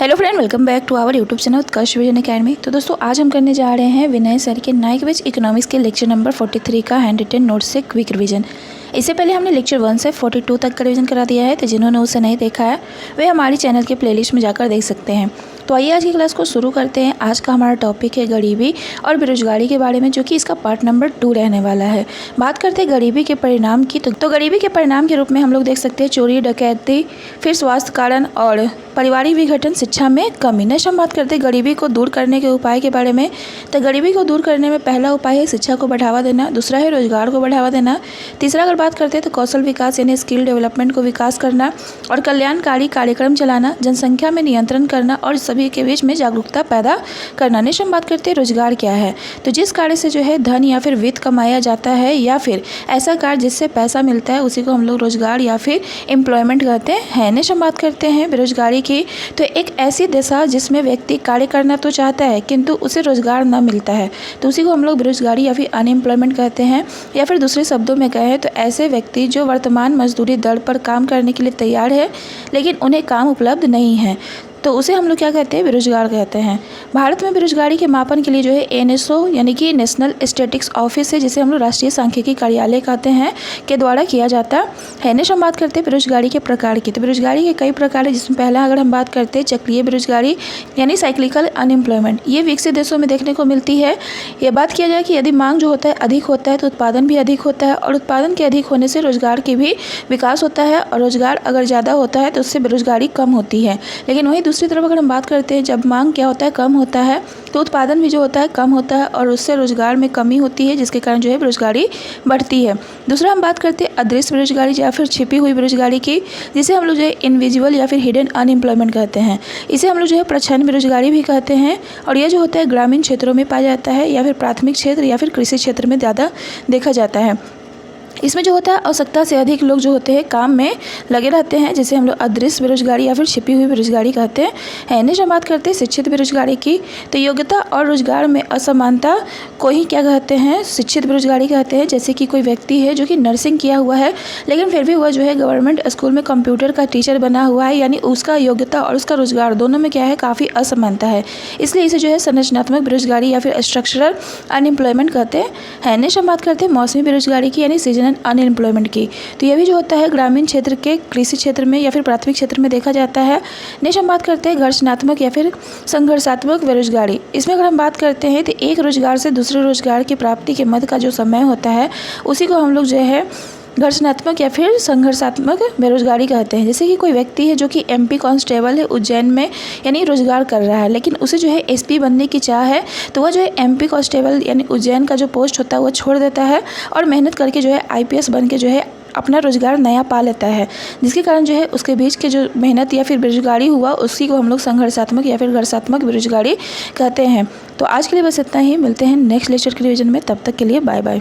Hello friend, welcome back to our YouTube channel Utkarsh Vision Academy. तो दोस्तों आज हम करने जा रहे हैं विनय सर के नाइक बैच इकोनॉमिक्स के लेक्चर नंबर 43 का हैंड रिटन नोट से क्विक रिवीजन। इससे पहले हमने लेक्चर 1 से 42 तक का रिवीजन करा दिया है, तो जिन्होंने उसे नहीं देखा है वे हमारी चैनल के प्लेलिस्ट में जाकर देख सकते हैं। तो आइए आज की क्लास को शुरू करते हैं। आज का हमारा टॉपिक है गरीबी और बेरोजगारी के बारे में, जो कि इसका पार्ट नंबर 2 रहने वाला है। बात करते हैं गरीबी के परिणाम की। तो गरीबी के परिणाम के रूप में हम लोग देख सकते हैं चोरी, डकैती, फिर स्वास्थ्य कारण और पारिवारिक विघटन, शिक्षा में कमी। नेक्स्ट हम बात करते हैं गरीबी को दूर करने के उपाय के बारे में। तो गरीबी को दूर करने में पहला उपाय है शिक्षा को बढ़ावा देना, दूसरा है रोजगार को बढ़ावा देना, तीसरा अगर बात करते हैं तो कौशल विकास यानी स्किल डेवलपमेंट को विकास करना और कल्याणकारी कार्यक्रम चलाना, जनसंख्या में नियंत्रण करना और सभी के बीच में जागरूकता पैदा करना। नेक्स्ट हम बात करते हैं रोजगार क्या है। तो जिस कार्य से जो है धन या फिर वित्त कमाया जाता है या फिर ऐसा कार्य जिससे पैसा मिलता है उसी को हम लोग रोजगार या फिर एम्प्लॉयमेंट कहते हैं। नेक्स्ट हम बात करते हैं बेरोजगारी की। तो एक ऐसी दशा जिसमें व्यक्ति कार्य करना तो चाहता है किंतु उसे रोजगार न मिलता है, तो उसी को हम लोग बेरोजगारी या फिर अनएम्प्लॉयमेंट कहते हैं। या फिर दूसरे शब्दों में कहें तो ऐसे व्यक्ति जो वर्तमान मजदूरी दर पर काम करने के लिए तैयार है लेकिन उन्हें काम उपलब्ध नहीं है, तो उसे हम लोग क्या कहते हैं, बेरोजगार कहते हैं। भारत में बेरोजगारी के मापन के लिए जो है NSO यानी कि नेशनल स्टैटिस्टिक्स ऑफिस है, जिसे हम लोग राष्ट्रीय सांख्यिकी कार्यालय कहते हैं, के द्वारा किया जाता है। नेक्स्ट हम बात करते हैं बेरोजगारी के प्रकार की। तो बेरोजगारी के कई प्रकार है, जिसमें पहला अगर हम बात करते हैं चक्रीय बेरोजगारी यानी साइक्लिकल अनएम्प्लॉयमेंट। ये विकसित देशों में देखने को मिलती है। ये बात किया जाए कि यदि मांग जो होता है अधिक होता है तो उत्पादन भी अधिक होता है, और उत्पादन के अधिक होने से रोजगार की भी विकास होता है, और रोजगार अगर ज़्यादा होता है तो उससे बेरोजगारी कम होती है। लेकिन वहीं दूसरी तरफ अगर हम बात करते हैं जब मांग क्या होता है कम होता है तो उत्पादन भी जो होता है कम होता है, और उससे रोजगार में कमी होती है, जिसके कारण जो है बेरोजगारी बढ़ती है। दूसरा हम बात करते हैं अदृश्य बेरोजगारी या फिर छिपी हुई बेरोजगारी की, जिसे हम लोग जो है इनविजिबल या फिर हिडन अनएम्प्लॉयमेंट कहते हैं। इसे हम लोग जो है प्रच्छन्न बेरोजगारी भी कहते हैं, और यह जो होता है ग्रामीण क्षेत्रों में पाया जाता है या फिर प्राथमिक क्षेत्र या फिर कृषि क्षेत्र में ज़्यादा देखा जाता है। इसमें जो होता है आवश्यकता से अधिक लोग जो होते हैं काम में लगे रहते हैं, जिसे हम लोग अदृश्य बेरोजगारी या फिर छिपी हुई बेरोजगारी कहते हैं। नेक्स्ट हम बात करते हैं शिक्षित बेरोजगारी की। तो योग्यता और रोजगार में असमानता को ही क्या कहते हैं, शिक्षित बेरोजगारी कहते हैं। जैसे कि कोई व्यक्ति है जो कि नर्सिंग किया हुआ है लेकिन फिर भी वह जो है गवर्नमेंट स्कूल में कंप्यूटर का टीचर बना हुआ है, यानी उसका योग्यता और उसका रोजगार दोनों में क्या है, काफ़ी असमानता है, इसलिए इसे जो है संरचनात्मक बेरोजगारी या फिर स्ट्रक्चरल अनएम्प्लॉयमेंट कहते हैं। नेक्स्ट हम बात करते हैं मौसमी बेरोजगारी की यानी सीजनल अनएम्प्लॉयमेंट की। तो यह भी जो होता है ग्रामीण क्षेत्र के कृषि क्षेत्र में या फिर प्राथमिक क्षेत्र में देखा जाता है। नेक्स्ट हम बात करते हैं घर्षणात्मक या फिर संघर्षात्मक बेरोजगारी। इसमें अगर हम बात करते हैं तो एक रोजगार से दूसरे रोजगार की प्राप्ति के मध्य का जो समय होता है उसी को हम लोग जो है घर्षणात्मक या फिर संघर्षात्मक बेरोजगारी कहते हैं। जैसे कि कोई व्यक्ति है जो कि MP कांस्टेबल है उज्जैन में यानी रोजगार कर रहा है, लेकिन उसे जो है SP बनने की चाह है, तो वह जो है MP कांस्टेबल यानी उज्जैन का जो पोस्ट होता है वह छोड़ देता है और मेहनत करके जो है IPS बन के जो है अपना रोजगार नया पा लेता है, जिसके कारण जो है उसके बीच के जो मेहनत या फिर बेरोजगारी हुआ उसी को हम लोग संघर्षात्मक या फिर घर्षात्मक बेरोजगारी कहते हैं। तो आज के लिए बस इतना ही। मिलते हैं नेक्स्ट लेक्चर के रिवीजन में, तब तक के लिए बाय बाय।